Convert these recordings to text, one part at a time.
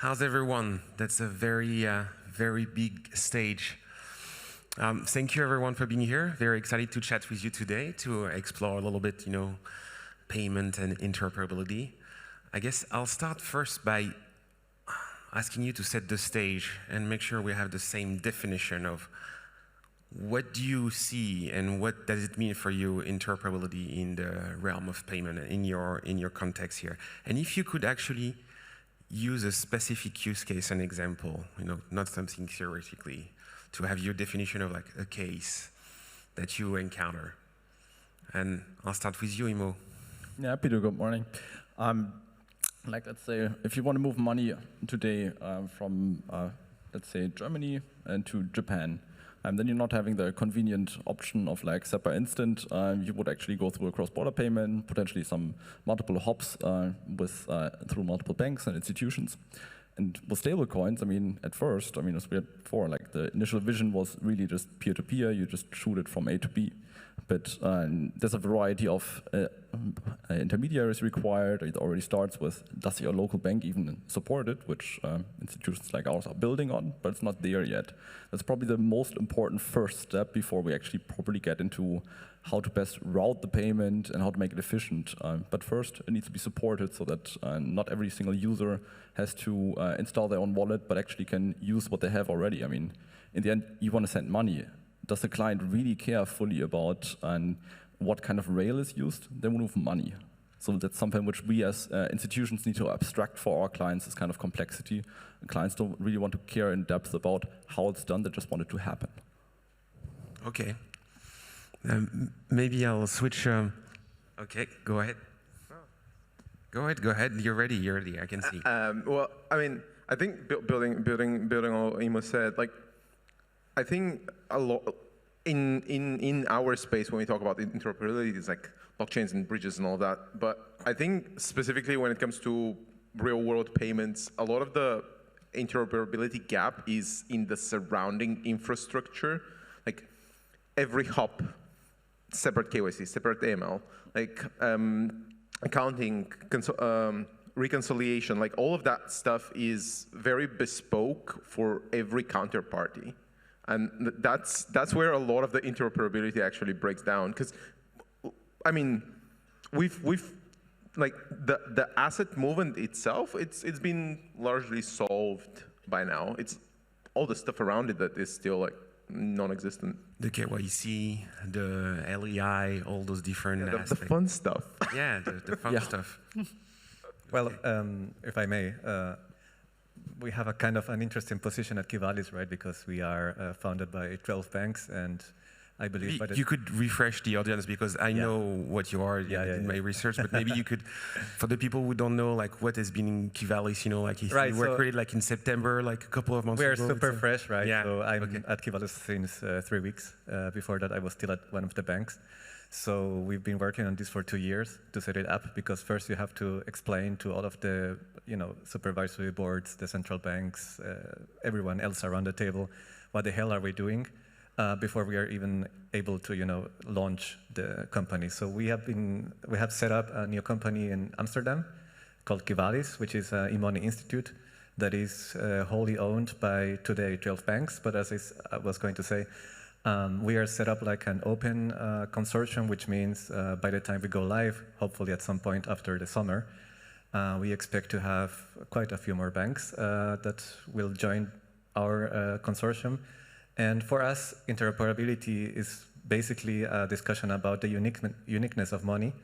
How's everyone? That's a very big stage. Thank you everyone for being here. Very excited to chat with you today to explore a little bit, payment and interoperability. I guess I'll start first by asking you to set the stage and make sure we have the same definition of what do you see and what does it mean for you, interoperability in the realm of payment in your context here. And if you could actually use a specific use case and example, not something theoretically, to have your definition of like a case that you encounter. And I'll start with you, Immo. Yeah, Peter, good morning. Let's say, if you want to move money today from, let's say, Germany and to Japan, then you're not having the convenient option of like SEPA Instant. You would actually go through a cross-border payment, potentially some multiple hops through multiple banks and institutions. And with stablecoins, at first, as we had before, like the initial vision was really just peer-to-peer. You just shoot it from A to B. But there's a variety of intermediaries required. It already starts with, does your local bank even support it, which institutions like ours are building on, but it's not there yet. That's probably the most important first step before we actually properly get into how to best route the payment and how to make it efficient. But first, it needs to be supported so that not every single user has to install their own wallet, but actually can use what they have already. In the end, you want to send money. Does the client really care fully about what kind of rail is used? They move money. So that's something which we as institutions need to abstract for our clients, this kind of complexity. And clients don't really want to care in depth about how it's done, they just want it to happen. Okay. Maybe I'll switch. Okay, go ahead. Go ahead. You're ready, I can see. Well, I think building on what Immo said, I think a lot in our space when we talk about interoperability, it's like blockchains and bridges and all that. But I think specifically when it comes to real-world payments, a lot of the interoperability gap is in the surrounding infrastructure. Like every hop, separate KYC, separate AML, accounting, reconciliation, all of that stuff is very bespoke for every counterparty. And that's where a lot of the interoperability actually breaks down. Because, we've the asset movement itself, it's been largely solved by now. It's all the stuff around it that is still non-existent. The KYC, the LEI, all those different aspects. The fun stuff. Yeah, the fun stuff. Well, if I may, we have a kind of an interesting position at Qivalis, right? Because we are founded by 12 banks, and I believe... You could refresh the audience, because I know what you are in my research, but maybe you could, for the people who don't know, what has been in Qivalis, if you were created in September, a couple of months ago. We're super fresh, right? Yeah. So I'm at Qivalis since 3 weeks. Before that, I was still at one of the banks. So we've been working on this for 2 years to set it up, because first you have to explain to all of the supervisory boards, the central banks, everyone else around the table, what the hell are we doing before we are even able to launch the company. So we have set up a new company in Amsterdam called Qivalis, which is an e-money institute that is wholly owned by today 12 banks. But as I was going to say, we are set up like an open consortium, which means by the time we go live, hopefully at some point after the summer, we expect to have quite a few more banks that will join our consortium. And for us, interoperability is basically a discussion about the uniqueness of money,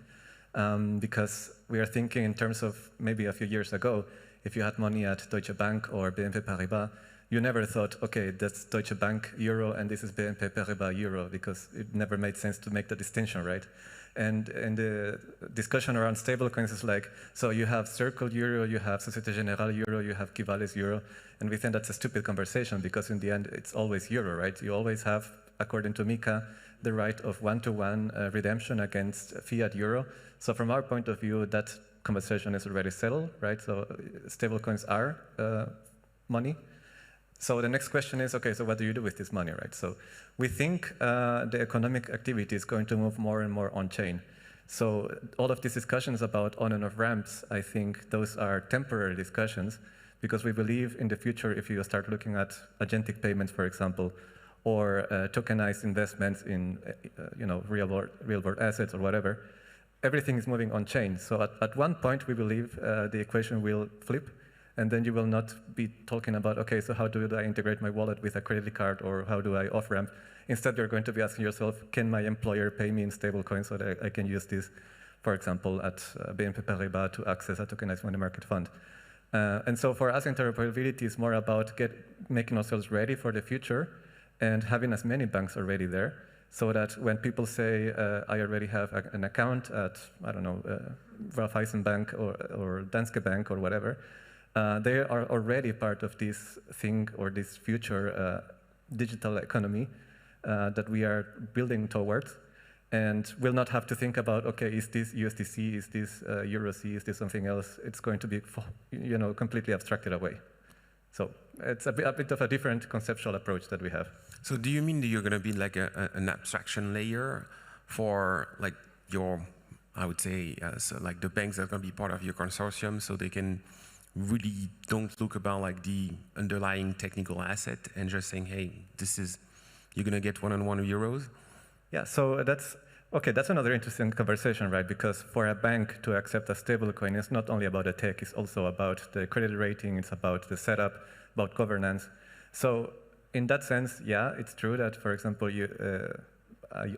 because we are thinking in terms of maybe a few years ago, if you had money at Deutsche Bank or BNP Paribas, you never thought, okay, that's Deutsche Bank euro and this is BNP Paribas euro, because it never made sense to make the distinction, right? And the discussion around stablecoins is so you have Circle euro, you have Societe Generale euro, you have Qivalis euro, and we think that's a stupid conversation, because in the end, it's always euro, right? You always have, according to Mika, the right of one-to-one redemption against fiat euro. So from our point of view, that conversation is already settled, right? So stablecoins are money. So the next question is, okay, so what do you do with this money, right? So we think the economic activity is going to move more and more on-chain. So all of these discussions about on and off ramps, I think those are temporary discussions, because we believe in the future, if you start looking at agentic payments, for example, or tokenized investments in real world assets or whatever, everything is moving on chain. So at one point, we believe the equation will flip, and then you will not be talking about, okay, so how do I integrate my wallet with a credit card, or how do I off-ramp? Instead, you're going to be asking yourself, can my employer pay me in stablecoins so that I can use this, for example, at BNP Paribas to access a tokenized money market fund? And so for us, interoperability is more about making ourselves ready for the future and having as many banks already there, so that when people say, I already have an account at, I don't know, Raiffeisen Bank or Danske Bank or whatever, they are already part of this thing or this future digital economy that we are building towards, and will not have to think about, okay, is this USDC, is this EuroC, is this something else? It's going to be, completely abstracted away. So it's a bit of a different conceptual approach that we have. So do you mean that you're going to be like an abstraction layer for like your, I would say, so like the banks that are going to be part of your consortium, so they can really don't look about like the underlying technical asset and just saying, hey, this is, you're going to get 1 euros? Yeah, so that's another interesting conversation, right? Because for a bank to accept a stablecoin, it's not only about the tech, it's also about the credit rating, it's about the setup, about governance. So in that sense, yeah, it's true that, for example,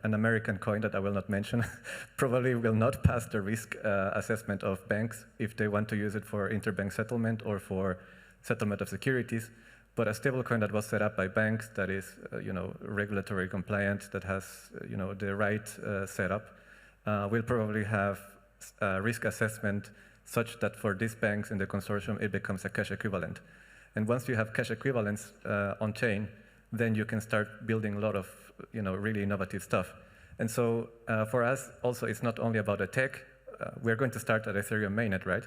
an American coin that I will not mention probably will not pass the risk assessment of banks if they want to use it for interbank settlement or for settlement of securities. But a stablecoin that was set up by banks that is, regulatory compliant, that has, the right setup, will probably have risk assessment such that for these banks in the consortium, it becomes a cash equivalent. And once you have cash equivalents on chain, then you can start building a lot of, really innovative stuff. And so for us, also, it's not only about the tech. We're going to start at Ethereum mainnet, right?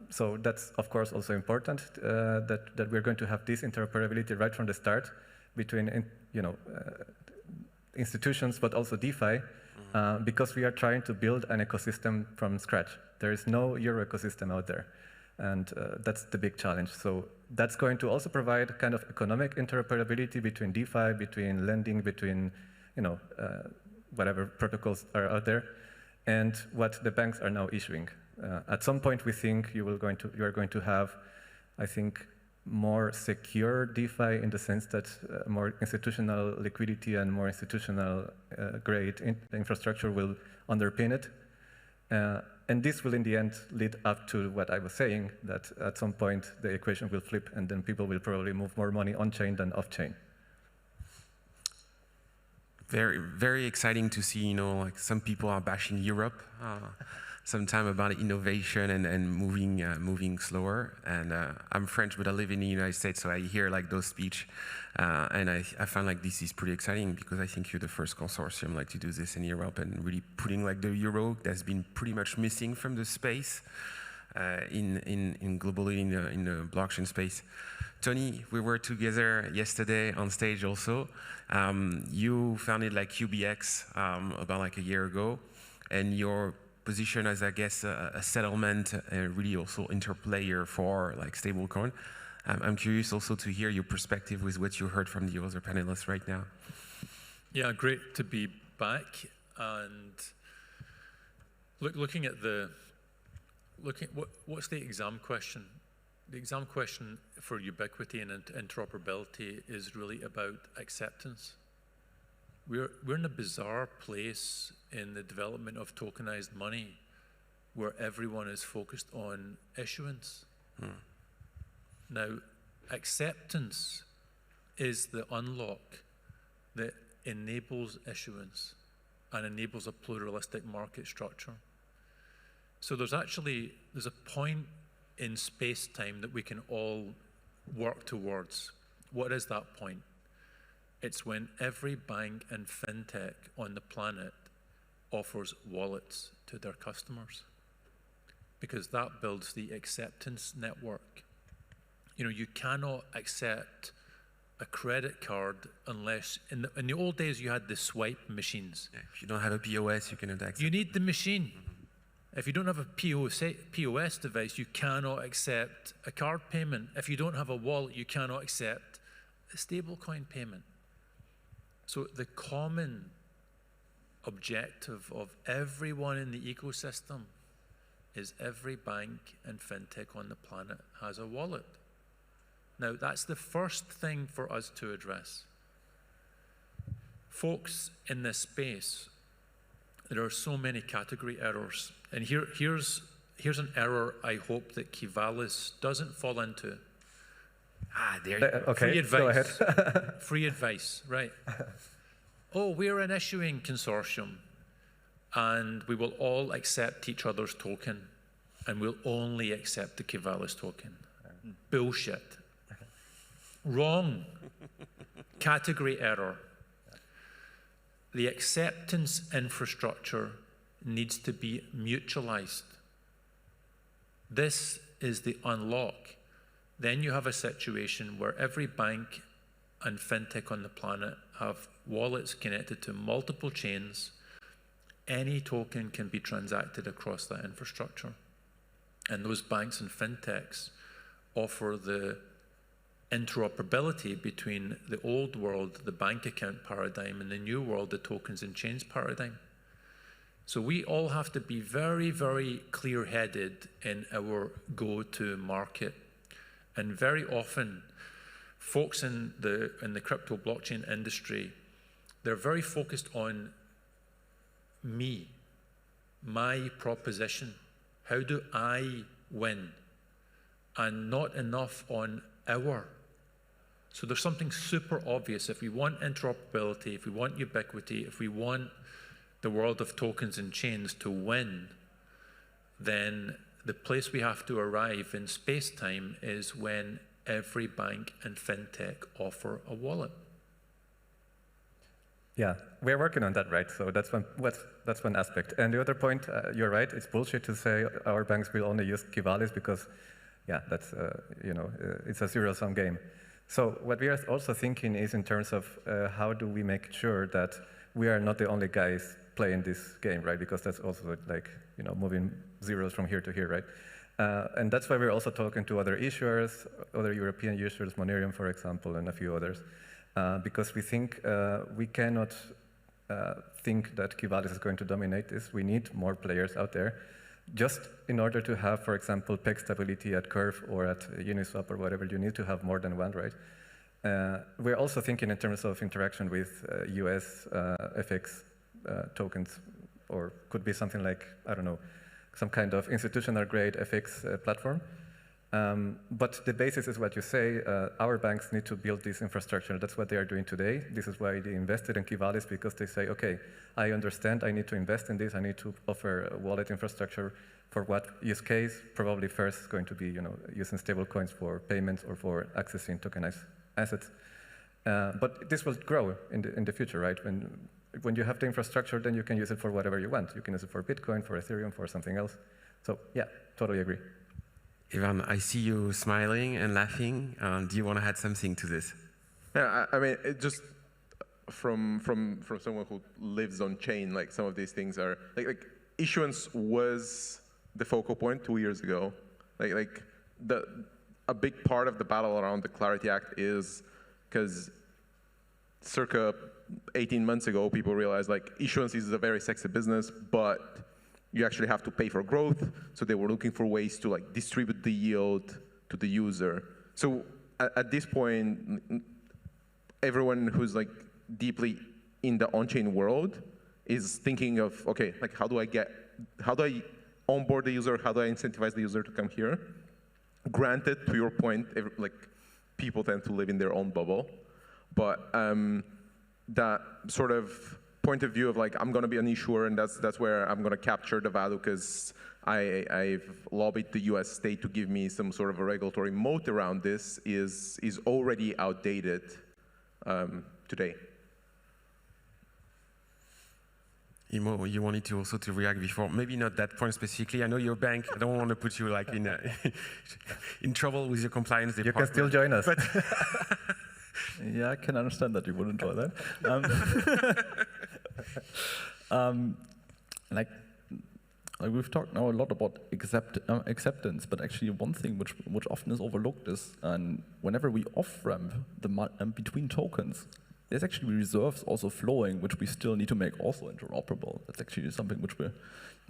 So that's, of course, also important that we're going to have this interoperability right from the start between, institutions, but also DeFi, because we are trying to build an ecosystem from scratch. There is no Euro ecosystem out there, and that's the big challenge. So that's going to also provide kind of economic interoperability between DeFi, between lending, between, whatever protocols are out there, and what the banks are now issuing. At some point, we think you are going to have, I think, more secure DeFi in the sense that more institutional liquidity and more institutional grade infrastructure will underpin it. And this will, in the end, lead up to what I was saying, that at some point the equation will flip, and then people will probably move more money on-chain than off-chain. Very, very exciting to see, like some people are bashing Europe. Sometime about innovation and moving slower. And I'm French, but I live in the United States, so I hear like those speech, and I find like this is pretty exciting because I think you're the first consortium like to do this in Europe and really putting like the euro that's been pretty much missing from the space in globally in the blockchain space. Tony, we were together yesterday on stage also. You founded like Ubyx about like a year ago, and your position as, I guess, a settlement and really also interplayer for like stablecoin. I'm curious also to hear your perspective with what you heard from the other panelists right now. Yeah, great to be back. And looking at what's the exam question? The exam question for Ubiquity and interoperability is really about acceptance. We're in a bizarre place in the development of tokenized money where everyone is focused on issuance. Now, acceptance is the unlock that enables issuance and enables a pluralistic market structure. So there's a point in space-time that we can all work towards. What is that point? It's when every bank and fintech on the planet offers wallets to their customers, because that builds the acceptance network. You cannot accept a credit card unless, in the old days, you had the swipe machines. Yeah, if you don't have a POS, you cannot access. You need the machine. If you don't have a POS device, you cannot accept a card payment. If you don't have a wallet, you cannot accept a stablecoin payment. So the common objective of everyone in the ecosystem is every bank and fintech on the planet has a wallet. Now, that's the first thing for us to address. Folks in this space, there are so many category errors. And here's an error I hope that Qivalis doesn't fall into. There you go. Okay, Free advice. go ahead. Free advice, right. Oh, we're an issuing consortium, and we will all accept each other's token, and we'll only accept the Qivalis token. Bullshit. Wrong. Category error. The acceptance infrastructure needs to be mutualized. This is the unlock. Then you have a situation where every bank and fintech on the planet have wallets connected to multiple chains. Any token can be transacted across that infrastructure. And those banks and fintechs offer the interoperability between the old world, the bank account paradigm, and the new world, the tokens and chains paradigm. So we all have to be very, very clear-headed in our go-to-market. And very often, folks in the crypto blockchain industry, they're very focused on me, my proposition. How do I win? And not enough on our. So there's something super obvious. If we want interoperability, if we want ubiquity, if we want the world of tokens and chains to win, then the place we have to arrive in space-time is when every bank and fintech offer a wallet. Yeah, we're working on that, right? So that's one aspect. And the other point, you're right, it's bullshit to say our banks will only use Qivalis because, yeah, that's, it's a zero-sum game. So what we are also thinking is in terms of how do we make sure that we are not the only guys playing this game, right? Because that's also like, moving zeros from here to here, right? And that's why we're also talking to other issuers, other European issuers, Monerium, for example, and a few others, because we think we cannot think that Qivalis is going to dominate this. We need more players out there, just in order to have, for example, peg stability at Curve or at Uniswap or whatever. You need to have more than one, right? We're also thinking in terms of interaction with US FX tokens, or could be something like, I don't know, some kind of institutional grade FX platform. But the basis is what you say. Our banks need to build this infrastructure. That's what they are doing today. This is why they invested in Qivalis, because they say, okay, I understand, I need to invest in this. I need to offer a wallet infrastructure for what use case? Probably first going to be, using stablecoins for payments or for accessing tokenized assets. But this will grow in the future, right? When you have the infrastructure, then you can use it for whatever you want. You can use it for Bitcoin, for Ethereum, for something else. So yeah, totally agree. Ivan, I see you smiling and laughing. Do you want to add something to this? Yeah, I mean, it just from someone who lives on chain, like some of these things are like issuance was the focal point 2 years ago. A big part of the battle around the Clarity Act is because circa 18 months ago, people realized like issuance is a very sexy business, but you actually have to pay for growth. So they were looking for ways to like distribute the yield to the user. So at this point, everyone who's like deeply in the on-chain world is thinking of, okay, like how do I onboard the user? How do I incentivize the user to come here? Granted, to your point, like people tend to live in their own bubble, but that sort of point of view of like, I'm going to be an issuer and that's where I'm going to capture the value because I've lobbied the US state to give me some sort of a regulatory moat around this is already outdated today. Immo, you wanted to also to react before, maybe not that point specifically. I know your bank, I don't want to put you like in trouble with your compliance department. You can still join us. Yeah, I can understand that you wouldn't draw that. we've talked now a lot about acceptance, but actually one thing which often is overlooked is whenever we off-ramp between tokens, there's actually reserves also flowing, which we still need to make also interoperable. That's actually something which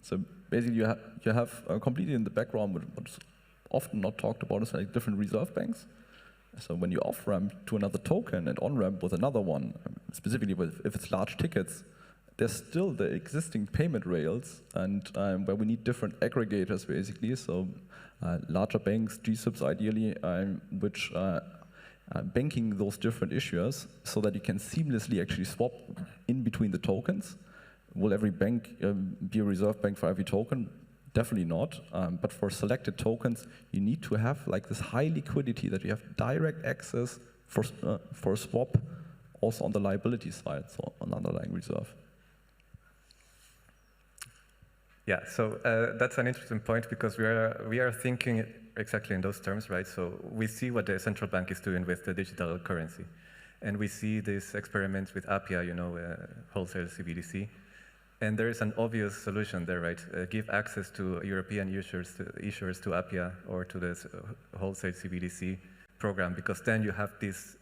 so basically you have completely in the background, what's often not talked about is like different reserve banks. So when you off-ramp to another token and on-ramp with another one, specifically if it's large tickets, there's still the existing payment rails and where we need different aggregators basically. So larger banks, GSIBs ideally, which banking those different issuers so that you can seamlessly actually swap in between the tokens. Will every bank be a reserve bank for every token? Definitely not. But for selected tokens, you need to have like this high liquidity that you have direct access for swap, also on the liability side, so on underlying reserve. Yeah, so that's an interesting point because we are thinking exactly in those terms, right? So we see what the central bank is doing with the digital currency. And we see these experiments with APIA, wholesale CBDC. And there is an obvious solution there, right? Give access to European issuers to APIA or to this wholesale CBDC program, because then you have this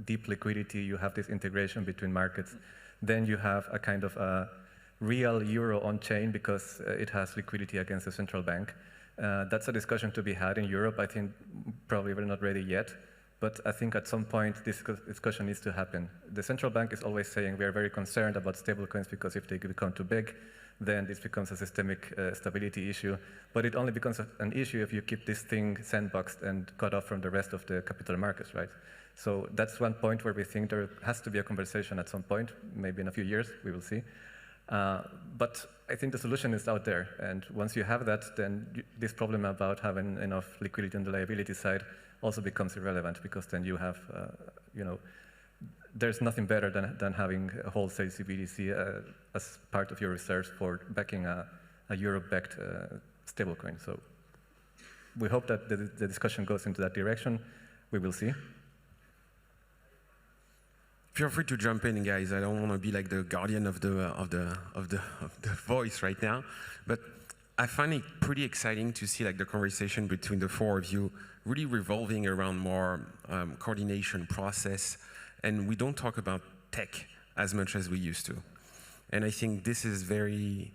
deep liquidity, you have this integration between markets. Then you have a kind of a real euro on chain because it has liquidity against the central bank. That's a discussion to be had in Europe. I think probably we're not ready yet, but I think at some point this discussion needs to happen. The central bank is always saying we are very concerned about stablecoins because if they become too big, then this becomes a systemic stability issue. But it only becomes an issue if you keep this thing sandboxed and cut off from the rest of the capital markets, right? So that's one point where we think there has to be a conversation at some point, maybe in a few years, we will see. But I think the solution is out there, and once you have that, then this problem about having enough liquidity on the liability side also becomes irrelevant, because then you have, there's nothing better than having a wholesale CBDC as part of your reserves for backing a euro-backed stablecoin. So we hope that the discussion goes into that direction. We will see. Feel free to jump in, guys. I don't want to be like the guardian of the voice right now, but I find it pretty exciting to see like the conversation between the four of you really revolving around more coordination process, and we don't talk about tech as much as we used to. And I think this is very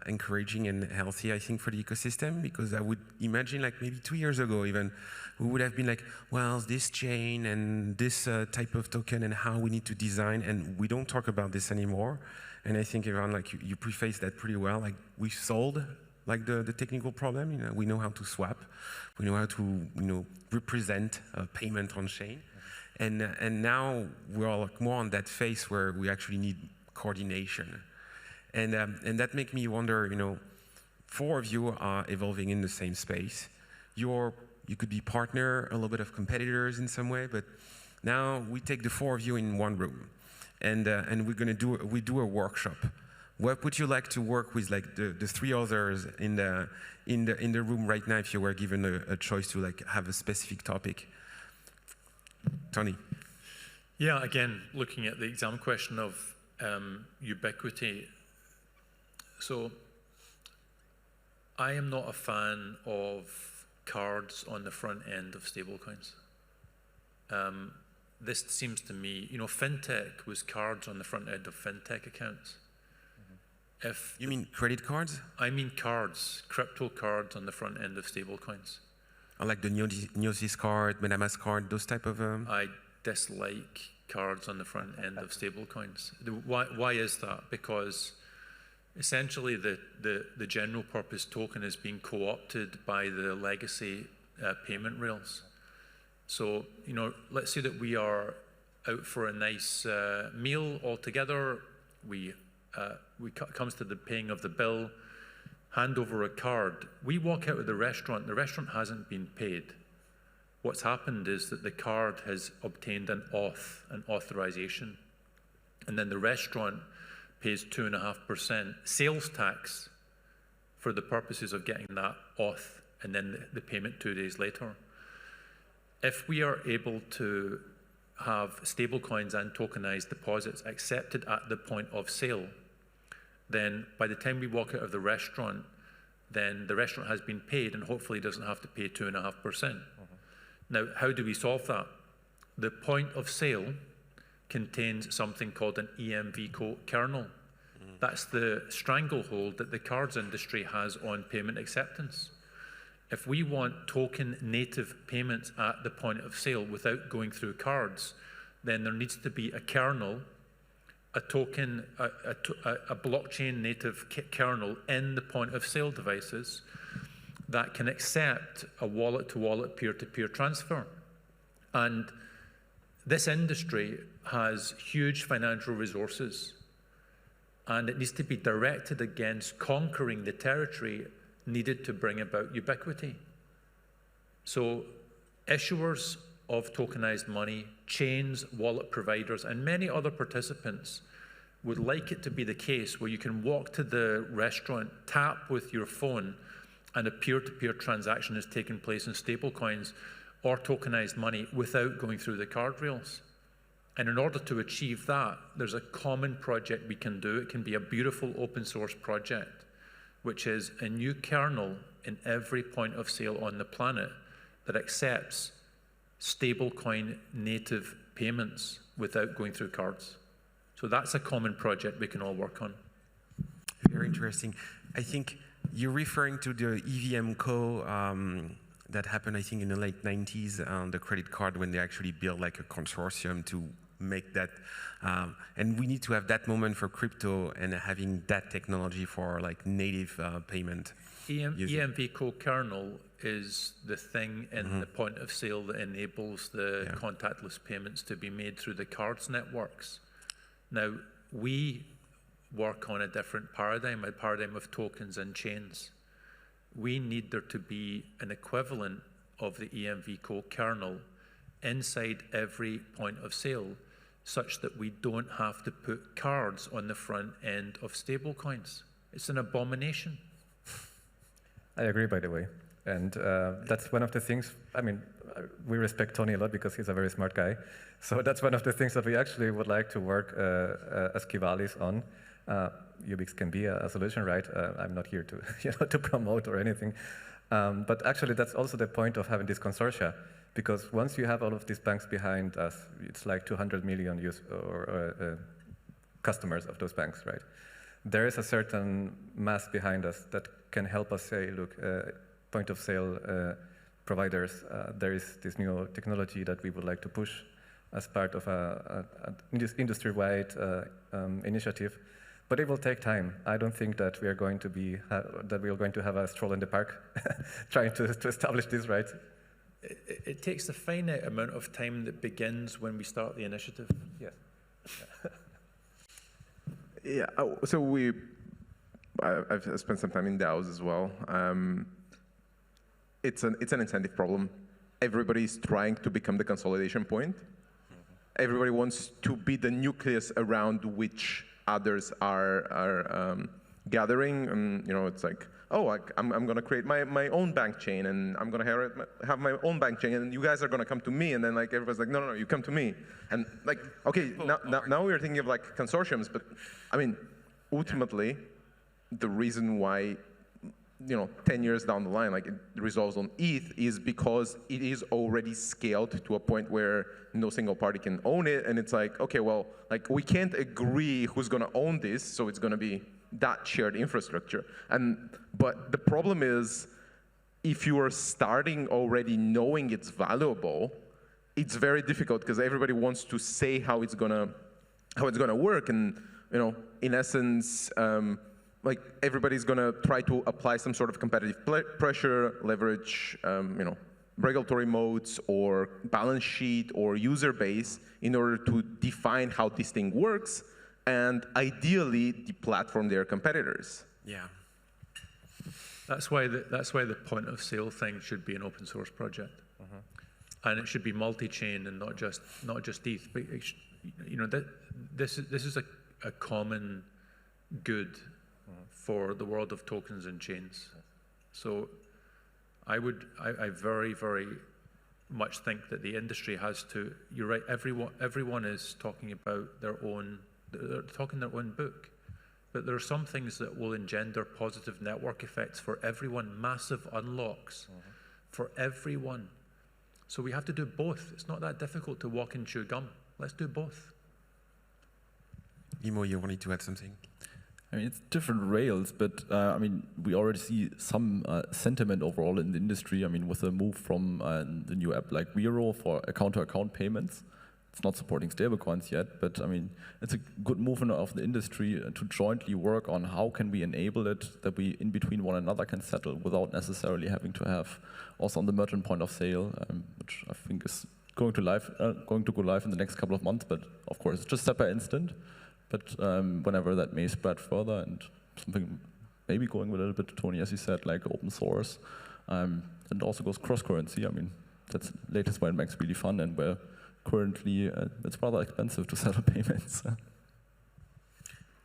encouraging and healthy, I think, for the ecosystem, because I would imagine like maybe 2 years ago even, we would have been like, well, this chain and this type of token and how we need to design, and we don't talk about this anymore. And I think, Ivan, like you prefaced that pretty well. Like we solved like the technical problem. We know how to swap, we know how to represent payment on chain, and now we're all like more on that phase where we actually need coordination, and that makes me wonder. Four of you are evolving in the same space. You could be partner, a little bit of competitors in some way, but now we take the four of you in one room, and we do a workshop. What would you like to work with, like the three others in the room right now, if you were given a choice to like have a specific topic? Tony. Yeah, again, looking at the exam question of ubiquity. So I am not a fan of cards on the front end of stablecoins. This seems to me, fintech was cards on the front end of fintech accounts. If you mean credit cards? I mean cards, crypto cards on the front end of stablecoins. Like the Gnosis card, MetaMask card, those type of... I dislike cards on the front end of stablecoins. Why is that? Because essentially the general purpose token is being co-opted by the legacy payment rails. So, let's say that we are out for a nice meal all together. Comes to the paying of the bill, hand over a card. We walk out of the restaurant hasn't been paid. What's happened is that the card has obtained an authorization, and then the restaurant pays 2.5% sales tax for the purposes of getting that auth, and then the payment 2 days later. If we are able to have stablecoins and tokenized deposits accepted at the point of sale, then by the time we walk out of the restaurant, then the restaurant has been paid and hopefully doesn't have to pay 2.5%. Now, how do we solve that? The point of sale contains something called an EMV kernel. That's the stranglehold that the cards industry has on payment acceptance. If we want token native payments at the point of sale without going through cards, then there needs to be a kernel, a token, a blockchain native kernel in the point of sale devices that can accept a wallet to wallet peer-to-peer transfer. And this industry has huge financial resources, and it needs to be directed against conquering the territory needed to bring about ubiquity. So issuers of tokenized money, chains, wallet providers, and many other participants would like it to be the case where you can walk to the restaurant, tap with your phone, and a peer-to-peer transaction has taken place in stablecoins or tokenized money without going through the card rails. And in order to achieve that, there's a common project we can do. It can be a beautiful open source project, which is a new kernel in every point of sale on the planet that accepts stablecoin native payments without going through cards. So that's a common project we can all work on. Very interesting. I think you're referring to the EVM Co. That happened, I think, in the late 90s on the credit card when they actually built like a consortium to make that. And we need to have that moment for crypto and having that technology for like native payment. EMV co-kernel is the thing in the point of sale that enables the contactless payments to be made through the cards networks. Now, we work on a different paradigm, a paradigm of tokens and chains. We need there to be an equivalent of the EMV co-kernel inside every point of sale, such that we don't have to put cards on the front end of stablecoins. It's an abomination. I agree, by the way. And that's one of the things, I mean, we respect Tony a lot because he's a very smart guy. So that's one of the things that we actually would like to work as Qivalis on. Ubyx can be a solution, right? I'm not here to, to promote or anything. But actually, that's also the point of having this consortia. Because once you have all of these banks behind us, it's like 200 million customers of those banks, right? There is a certain mass behind us that can help us say, look, point of sale providers, there is this new technology that we would like to push as part of an industry-wide initiative. But it will take time. I don't think that we are going to be have a stroll in the park trying to establish this, right? It takes a finite amount of time that begins when we start the initiative. Yeah. Yeah. So I've spent some time in DAOs as well. It's an incentive problem. Everybody's trying to become the consolidation point. Everybody wants to be the nucleus around which others are gathering, and it's like, oh, I'm going to create my own bank chain, and I'm going to have my own bank chain, and you guys are going to come to me, and then like everybody's like, no, you come to me, and like, okay, now we're thinking of like consortiums, but I mean, ultimately, the reason why 10 years down the line, like it resolves on ETH is because it is already scaled to a point where no single party can own it. And it's like, okay, well, like we can't agree who's going to own this. So it's going to be that shared infrastructure. But the problem is if you are starting already knowing it's valuable, it's very difficult because everybody wants to say how it's going to work. And, in essence, like everybody's going to try to apply some sort of competitive pressure, leverage, regulatory modes or balance sheet or user base in order to define how this thing works and ideally deplatform their competitors. Yeah. That's why the point of sale thing should be an open source project. And it should be multi-chain and not just ETH. But this is a common good for the world of tokens and chains. So I very, very much think that the industry has to, you're right, everyone is talking about they're talking their own book. but there are some things that will engender positive network effects for everyone, massive unlocks for everyone. So we have to do both. It's not that difficult to walk and chew gum. Let's do both. Immo, you wanted to add something? I mean, it's different rails, but I mean, we already see some sentiment overall in the industry. I mean, with the move from the new app like Vero for account-to-account payments. It's not supporting stablecoins yet, but I mean, it's a good movement of the industry to jointly work on how can we enable it that we, in between one another, can settle without necessarily having to have also on the merchant point of sale, which I think is going to go live in the next couple of months. But of course, it's just step by instant. But whenever that may spread further and something maybe going a little bit to Tony, as you said, like open source, and also goes cross-currency. I mean, that's the latest where it makes really fun and where currently it's rather expensive to settle payments.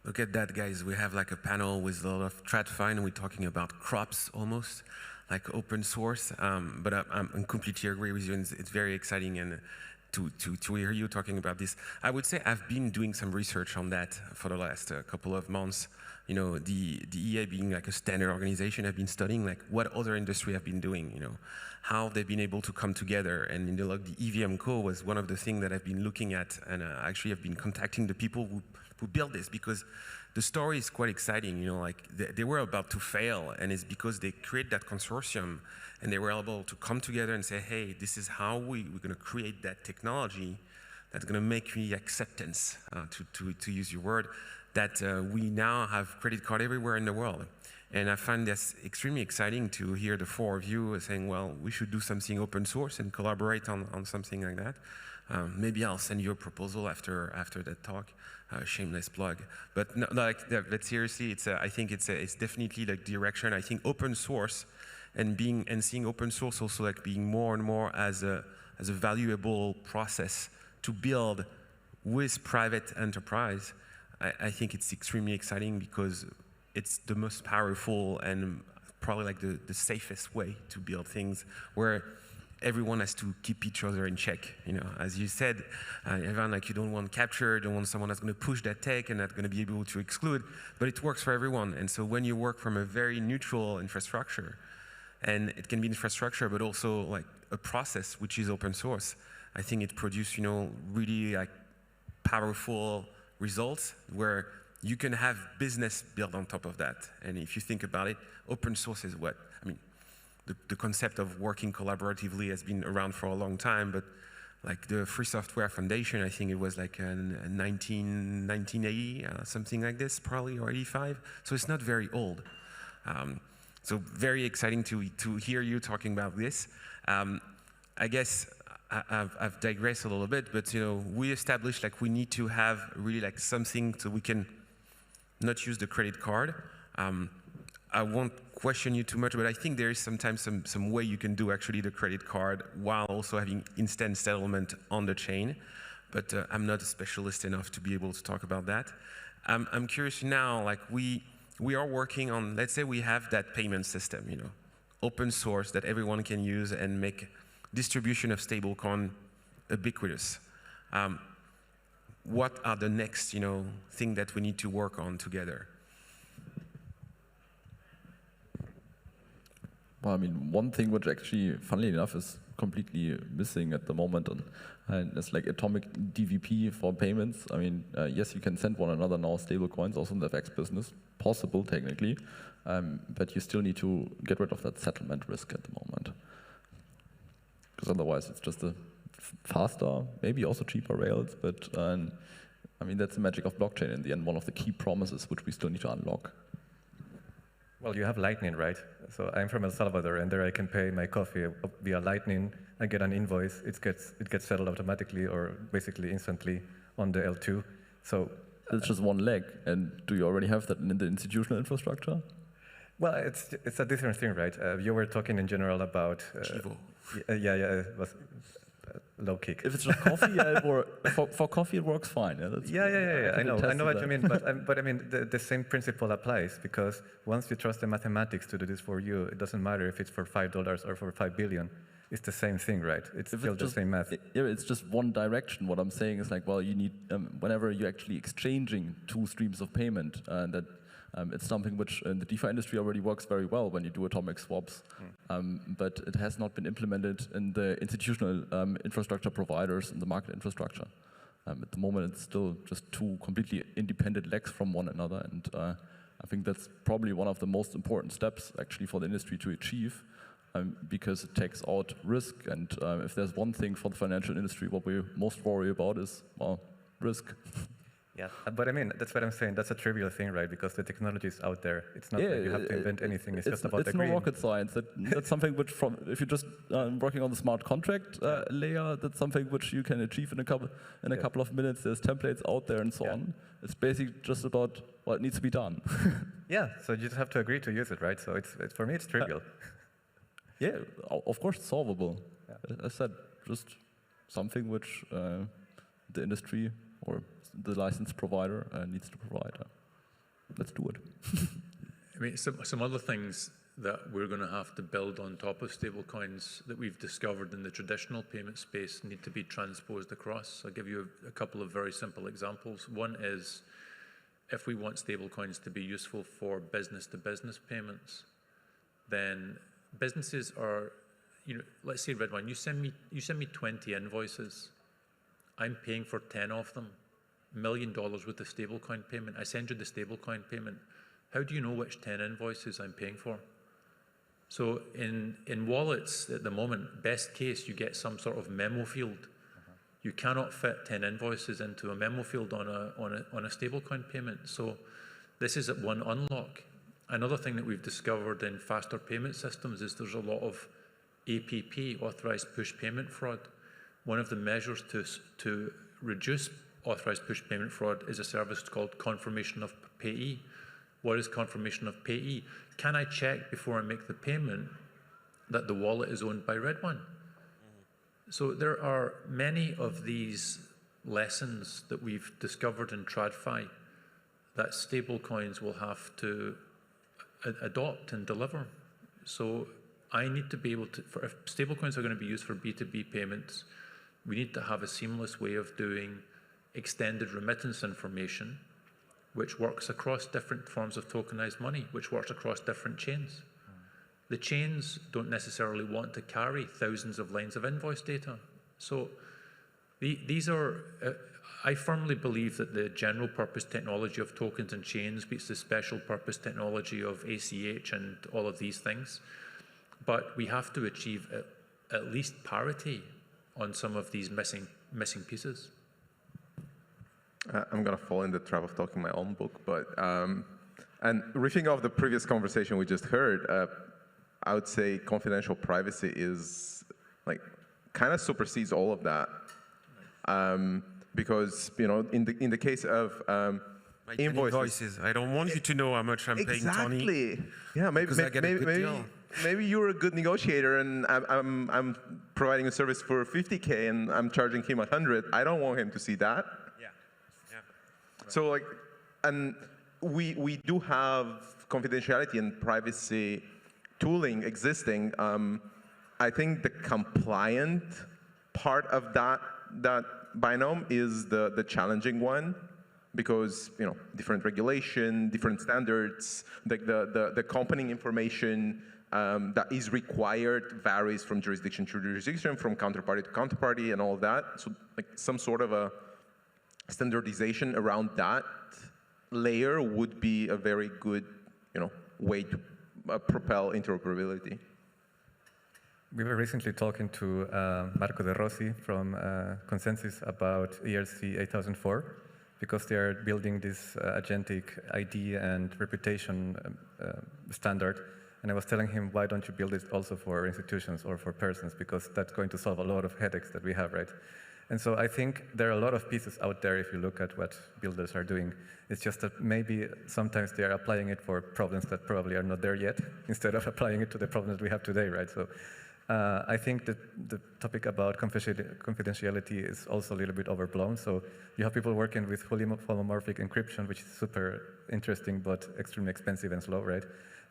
Look at that, guys. We have like a panel with a lot of TradFi, and we're talking about crops almost, like open source. But I'm completely agree with you, and it's very exciting and to hear you talking about this. I would say I've been doing some research on that for the last couple of months. You know, the EA being like a standard organization, I've been studying like what other industry have been doing, you know, how they've been able to come together. And in the EVM Co was one of the things that I've been looking at, and actually I've been contacting the people who built this, because the story is quite exciting. You know, like they were about to fail, and it's because they create that consortium and they were able to come together and say, hey, this is how we're going to create that technology that's going to make me acceptance, to use your word, that we now have credit card everywhere in the world. And I find this extremely exciting to hear the four of you saying, well, we should do something open source and collaborate on something like that. Maybe I'll send you a proposal after that talk. Shameless plug. But no, but seriously, I think it's definitely like direction. I think open source and seeing open source also like being more and more as a valuable process to build with private enterprise. I think it's extremely exciting because it's the most powerful and probably like the safest way to build things where everyone has to keep each other in check. You know, as you said, Evan, like you don't want capture, you don't want someone that's going to push that tech and that's going to be able to exclude, but it works for everyone. And so when you work from a very neutral infrastructure, and it can be infrastructure, but also like a process which is open source, I think it produces, you know, really like powerful results where you can have business built on top of that. And if you think about it, open source is what? I mean, the concept of working collaboratively has been around for a long time, but like the Free Software Foundation, I think it was like 1980, something like this, probably, or 85. So it's not very old. So very exciting to hear you talking about this. I guess I've digressed a little bit, but you know, we established like we need to have really like something so we can not use the credit card. I won't question you too much, but I think there is sometimes some way you can do actually the credit card while also having instant settlement on the chain. But I'm not a specialist enough to be able to talk about that. I'm curious now, like we are working on, let's say we have that payment system, you know, open source that everyone can use and make distribution of stablecoin ubiquitous. What are the next, you know, thing that we need to work on together? Well, I mean, one thing which actually, funnily enough, is completely missing at the moment, and it's like atomic DVP for payments. I mean, yes, you can send one another now stablecoins, also in the FX business, possible technically, but you still need to get rid of that settlement risk at the moment. Because otherwise it's just a faster, maybe also cheaper rails, but I mean, that's the magic of blockchain in the end, one of the key promises which we still need to unlock. Well, you have Lightning, right? So I'm from El Salvador, and there I can pay my coffee via Lightning. I get an invoice. It gets settled automatically or basically instantly on the L2. So it's just one leg. And do you already have that in the institutional infrastructure? Well, it's a different thing, right? You were talking in general about yeah, it was low kick. If it's just coffee, for coffee it works fine. Yeah. I know what you mean, but I mean the same principle applies, because once you trust the mathematics to do this for you, it doesn't matter if it's for $5 or for 5 billion. It's the same thing, right? It's still the same math. It's just one direction. What I'm saying is like, well, you need whenever you're actually exchanging two streams of payment, that It's something which in the DeFi industry already works very well when you do atomic swaps, but it has not been implemented in the institutional infrastructure providers in the market infrastructure. At the moment, it's still just two completely independent legs from one another, and I think that's probably one of the most important steps actually for the industry to achieve, because it takes out risk, and if there's one thing for the financial industry, what we most worry about is, well, risk. Yeah, but I mean, that's what I'm saying. That's a trivial thing, right? Because the technology is out there. It's not like you have to invent anything. It's just about agreeing. It's no rocket science. That's something which, if you're just working on the smart contract layer, that's something which you can achieve in a couple of minutes. There's templates out there and so on. It's basically just about what needs to be done. Yeah, so you just have to agree to use it, right? So it's for me, it's trivial. Yeah, of course it's solvable. Yeah. As I said, just something which the industry or the license provider needs to provide. Let's do it. I mean, some other things that we're going to have to build on top of stablecoins that we've discovered in the traditional payment space need to be transposed across. I'll give you a couple of very simple examples. One is, if we want stablecoins to be useful for business-to-business payments, then businesses are, let's say, Redwan, you send me 20 invoices. I'm paying for 10 of them. $1 million worth of stablecoin payment. I send you the stablecoin payment. How do you know which 10 invoices I'm paying for? So in wallets at the moment, best case, you get some sort of memo field. You cannot fit 10 invoices into a memo field on a stablecoin payment. So this is one unlock. Another thing that we've discovered in faster payment systems is there's a lot of APP, authorized push payment fraud. One of the measures to reduce authorized push payment fraud is a service called confirmation of payee. What is confirmation of payee? Can I check before I make the payment that the wallet is owned by Redwan? So there are many of these lessons that we've discovered in TradFi that stablecoins will have to adopt and deliver. So I need to be able to, if stablecoins are going to be used for B2B payments, we need to have a seamless way of doing extended remittance information, which works across different forms of tokenized money, which works across different chains. The chains don't necessarily want to carry thousands of lines of invoice data. So these are, I firmly believe that the general purpose technology of tokens and chains beats the special purpose technology of ACH and all of these things. But we have to achieve at least parity on some of these missing pieces. I'm going to fall in the trap of talking my own book, but and riffing off the previous conversation we just heard, I would say confidential privacy is like kind of supersedes all of that, because in the case of invoices, I don't want you to know how much I'm paying Tony. Exactly. Yeah, maybe you're a good negotiator, and I'm providing a service for 50K, and I'm charging him 100. I don't want him to see that. So like, and we do have confidentiality and privacy tooling existing. I think the compliant part of that binomial is the challenging one, because different regulation, different standards, the accompanying information that is required varies from jurisdiction to jurisdiction, from counterparty to counterparty, and all of that. So like some sort of a standardization around that layer would be a very good, way to propel interoperability. We were recently talking to Marco De Rossi from Consensus about ERC 8004, because they are building this agentic ID and reputation standard. And I was telling him, why don't you build it also for institutions or for persons, because that's going to solve a lot of headaches that we have, right? And so I think there are a lot of pieces out there if you look at what builders are doing. It's just that maybe sometimes they are applying it for problems that probably are not there yet, instead of applying it to the problems that we have today, right? So I think that the topic about confidentiality is also a little bit overblown. So you have people working with fully holomorphic encryption, which is super interesting, but extremely expensive and slow, right?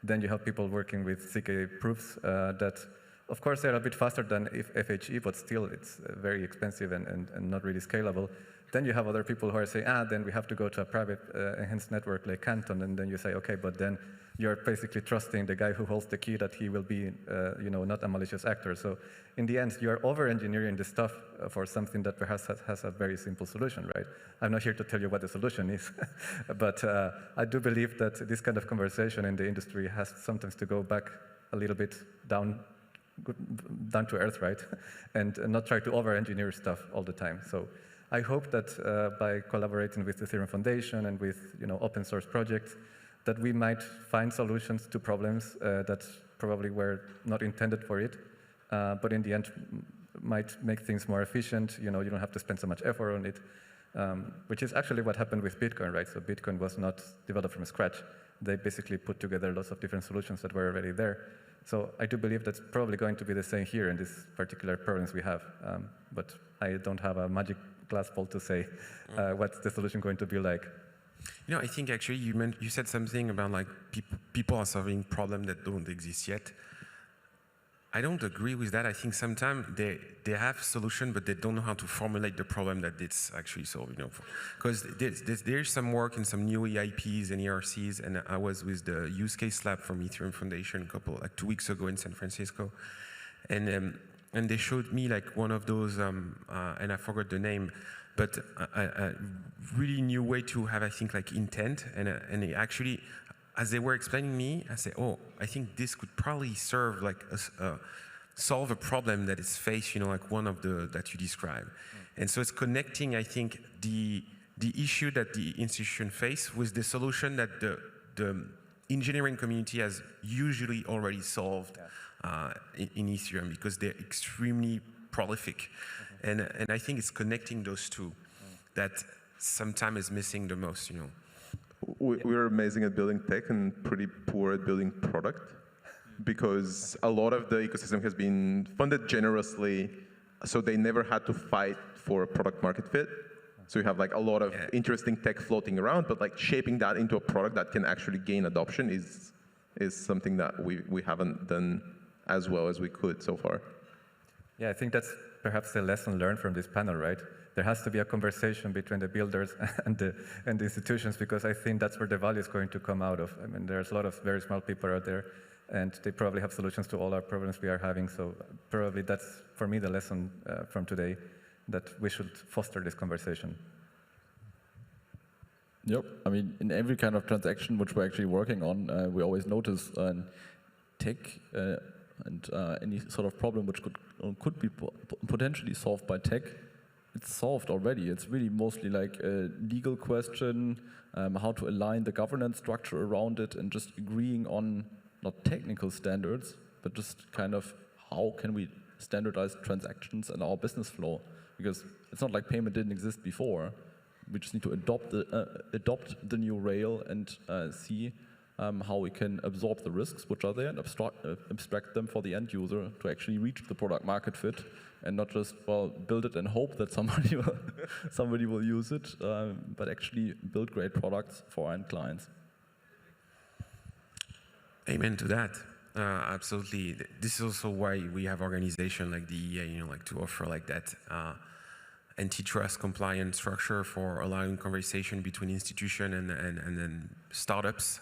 Then you have people working with CK proofs that Of course, they're a bit faster than FHE, but still it's very expensive and not really scalable. Then you have other people who are saying, then we have to go to a private enhanced network like Canton, and then you say, okay, but then you're basically trusting the guy who holds the key that he will be, not a malicious actor. So in the end, you are over-engineering the stuff for something that perhaps has a very simple solution, right? I'm not here to tell you what the solution is, but I do believe that this kind of conversation in the industry has sometimes to go back a little bit down to earth, right? and not try to over-engineer stuff all the time. So I hope that by collaborating with the Ethereum Foundation and with open source projects, that we might find solutions to problems that probably were not intended for it, but in the end might make things more efficient. You don't have to spend so much effort on it, which is actually what happened with Bitcoin, right? So Bitcoin was not developed from scratch. They basically put together lots of different solutions that were already there. So I do believe that's probably going to be the same here in these particular problems we have, but I don't have a magic glass ball to say what's the solution going to be like. I think actually you said something about like people are solving problems that don't exist yet. I don't agree with that. I think sometimes they have solution, but they don't know how to formulate the problem that it's actually solving. Because there's some work in some new EIPs and ERCs, and I was with the use case lab from Ethereum Foundation like 2 weeks ago in San Francisco, and they showed me like one of those, and I forgot the name, but a really new way to have, I think, like intent, and it actually, as they were explaining me, I said, oh, I think this could probably serve like solve a problem that is faced, like one of the that you described. And so it's connecting, I think, the issue that the institution face with the solution that the engineering community has usually already solved in Ethereum, because they're extremely prolific. And I think it's connecting those two that sometimes is missing the most, We're amazing at building tech and pretty poor at building product, because a lot of the ecosystem has been funded generously, so they never had to fight for a product market fit. So you have like a lot of interesting tech floating around, but like shaping that into a product that can actually gain adoption is something that we haven't done as well as we could so far. Yeah, I think that's perhaps the lesson learned from this panel, right? There has to be a conversation between the builders and the institutions, because I think that's where the value is going to come out of. I mean, there's a lot of very smart people out there, and they probably have solutions to all our problems we are having. So probably that's, for me, the lesson from today, that we should foster this conversation. Yep. I mean, in every kind of transaction which we're actually working on, we always notice tech and any sort of problem which could be potentially solved by tech. It's solved already. It's really mostly like a legal question, how to align the governance structure around it, and just agreeing on not technical standards, but just kind of how can we standardize transactions and our business flow. Because it's not like payment didn't exist before. We just need to adopt the new rail and see how we can absorb the risks which are there and abstract them for the end user to actually reach the product market fit, and not just, well, build it and hope that somebody will use it, but actually build great products for our end clients. Amen to that. Absolutely. This is also why we have organizations like the EA, like to offer like that antitrust compliant structure for allowing conversation between institution and then startups.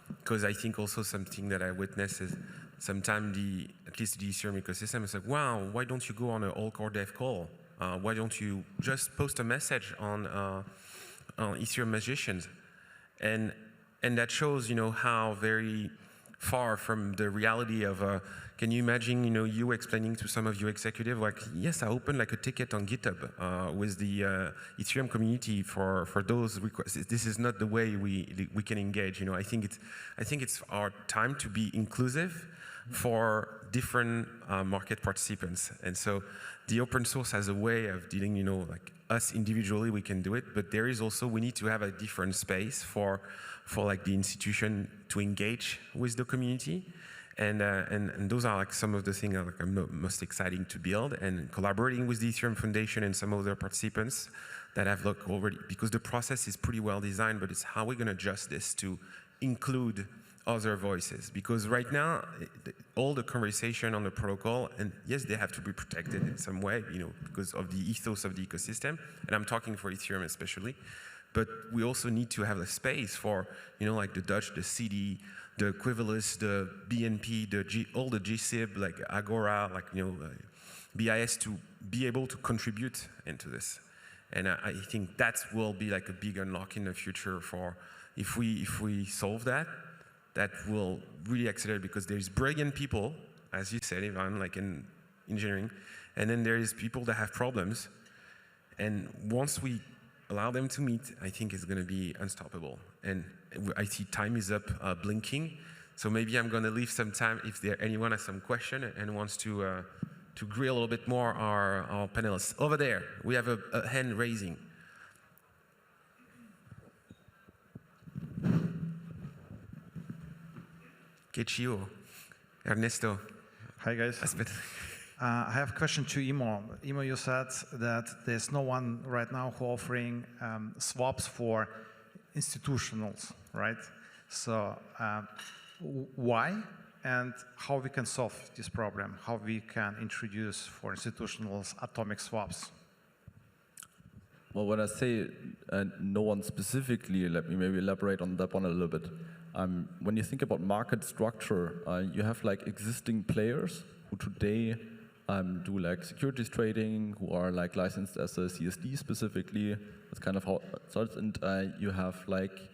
Because I think also something that I witness is sometimes at least the Ethereum ecosystem is like, wow, why don't you go on an all-core dev call? Why don't you just post a message on Ethereum Magicians? And that shows, how very far from the reality of, can you imagine, you explaining to some of your executives, like, yes, I opened like a ticket on GitHub with the Ethereum community for those requests. This is not the way we can engage. I think it's our time to be inclusive for different market participants. And so the open source has a way of dealing, like us individually, we can do it, but there is also, we need to have a different space for like the institution to engage with the community. And those are like some of the things that are most exciting to build, and collaborating with the Ethereum Foundation and some other participants that have already, because the process is pretty well designed, but it's how we're going to adjust this to include other voices, because right now all the conversation on the protocol, and yes, they have to be protected in some way, because of the ethos of the ecosystem, and I'm talking for Ethereum especially, but we also need to have a space for, like the Dutch, the CD, the Qivalis, the BNP, all the GSIB, like Agora, like BIS, to be able to contribute into this. And I think that will be like a big unlock in the future for, if we solve that, that will really accelerate, because there's brilliant people, as you said, Ivan, like in engineering, and then there is people that have problems, and once we allow them to meet, I think it's going to be unstoppable. And I see time is up, blinking, so maybe I'm going to leave some time if anyone has some question and wants to grill a little bit more our panelists. Over there, we have a hand raising. Kechio, Ernesto. Hi guys. I have a question to Immo. Immo, you said that there's no one right now who offering swaps for institutionals, right? So why and how we can solve this problem? How we can introduce for institutionals atomic swaps? Well, when I say no one specifically, let me maybe elaborate on that one a little bit. When you think about market structure, you have like existing players who today do like securities trading, who are like licensed as a CSD specifically. That's kind of how it starts. And you have like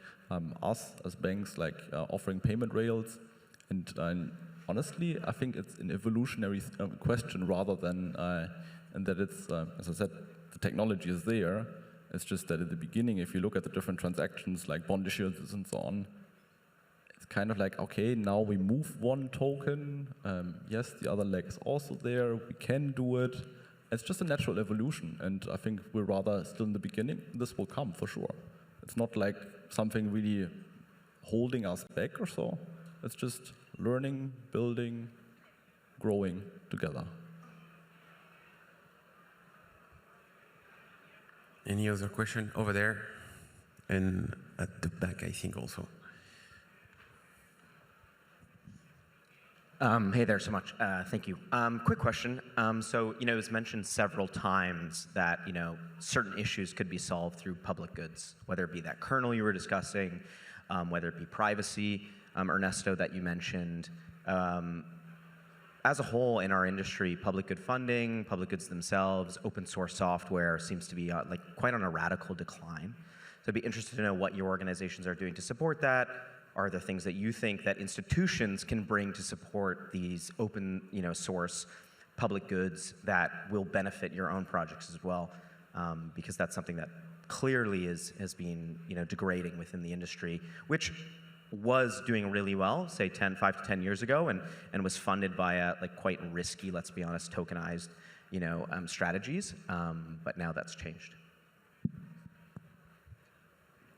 us as banks like offering payment rails. And honestly, I think it's an evolutionary question rather than, and that it's, as I said, the technology is there. It's just that at the beginning, if you look at the different transactions like bond issuances and so on, it's kind of like, okay, now we move one token. Yes, the other leg is also there. We can do it. It's just a natural evolution. And I think we're rather still in the beginning. This will come for sure. It's not like something really holding us back or so. It's just learning, building, growing together. Any other question over there? And at the back, I think also. Hey there so much. Thank you. Quick question. So, it was mentioned several times that, certain issues could be solved through public goods, whether it be that kernel you were discussing, whether it be privacy, Ernesto, that you mentioned. As a whole in our industry, public good funding, public goods themselves, open source software seems to be quite on a radical decline. So I'd be interested to know what your organizations are doing to support that. Are there things that you think that institutions can bring to support these open, source public goods that will benefit your own projects as well? Because that's something that clearly has been, degrading within the industry, which was doing really well, say 5 to 10 years ago, and was funded by quite risky, let's be honest, tokenized, strategies. But now that's changed.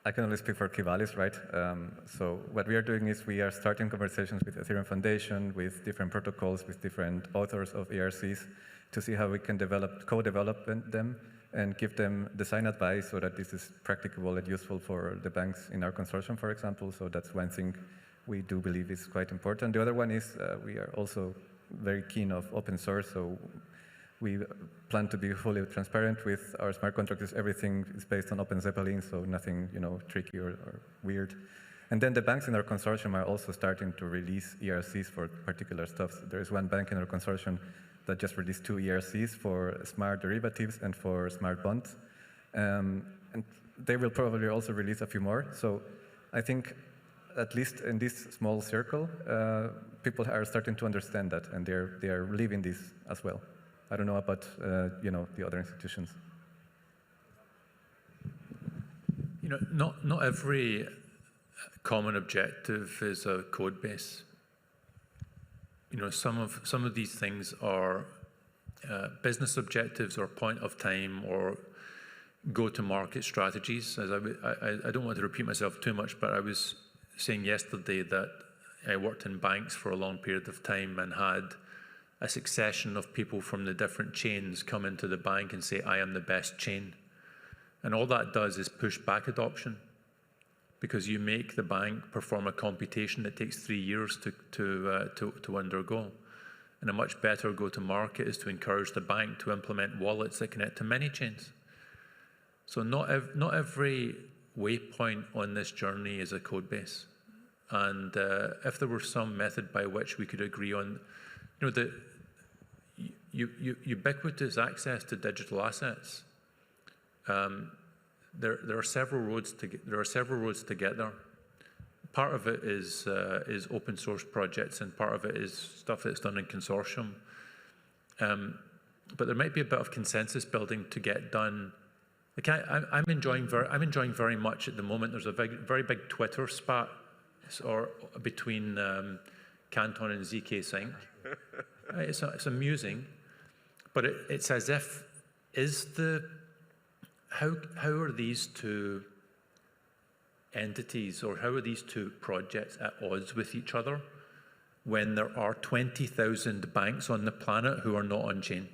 I can only speak for Qivalis, right? So what we are doing is we are starting conversations with Ethereum Foundation, with different protocols, with different authors of ERCs, to see how we can co-develop them and give them design advice so that this is practicable and useful for the banks in our consortium, for example. So that's one thing we do believe is quite important. The other one is we are also very keen of open source. So we plan to be fully transparent with our smart contracts. Everything is based on Open Zeppelin, so nothing tricky or weird. And then the banks in our consortium are also starting to release ERCs for particular stuff. So there is one bank in our consortium that just released 2 ERCs for smart derivatives and for smart bonds. And they will probably also release a few more. So I think, at least in this small circle, people are starting to understand that, and they are living this as well. I don't know about the other institutions. Not every common objective is a code base. Some of these things are business objectives or point of time or go-to-market strategies. As I don't want to repeat myself too much, but I was saying yesterday that I worked in banks for a long period of time and had a succession of people from the different chains come into the bank and say, I am the best chain. And all that does is push back adoption. because you make the bank perform a computation that takes 3 years to undergo. And a much better go-to-market is to encourage the bank to implement wallets that connect to many chains. So not every waypoint on this journey is a code base. And if there were some method by which we could agree on, the ubiquitous access to digital assets, there are several roads to get there. Part of it is open source projects, and part of it is stuff that's done in consortium. But there might be a bit of consensus building to get done. Like I'm enjoying very much at the moment. There's a very big Twitter spat between Canton and ZK Sync. It's amusing, but it's as if how are these two entities, or how are these two projects at odds with each other when there are 20,000 banks on the planet who are not on chain?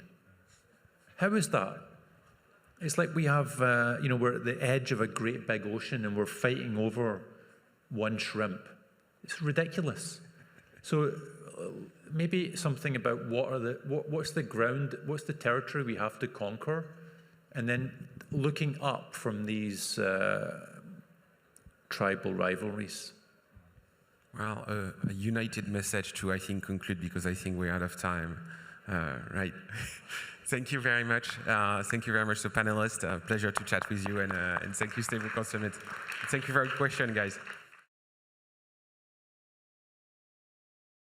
How is that? It's like we have, we're at the edge of a great big ocean and we're fighting over one shrimp. It's ridiculous. So maybe something about what's the ground, what's the territory we have to conquer, and then looking up from these tribal rivalries. Well, a united message to, I think, conclude, because I think we're out of time. Right. Thank you very much. Thank you very much to panelists. Pleasure to chat with you, and thank you, Stablecoin Summit. Thank you for your question, guys.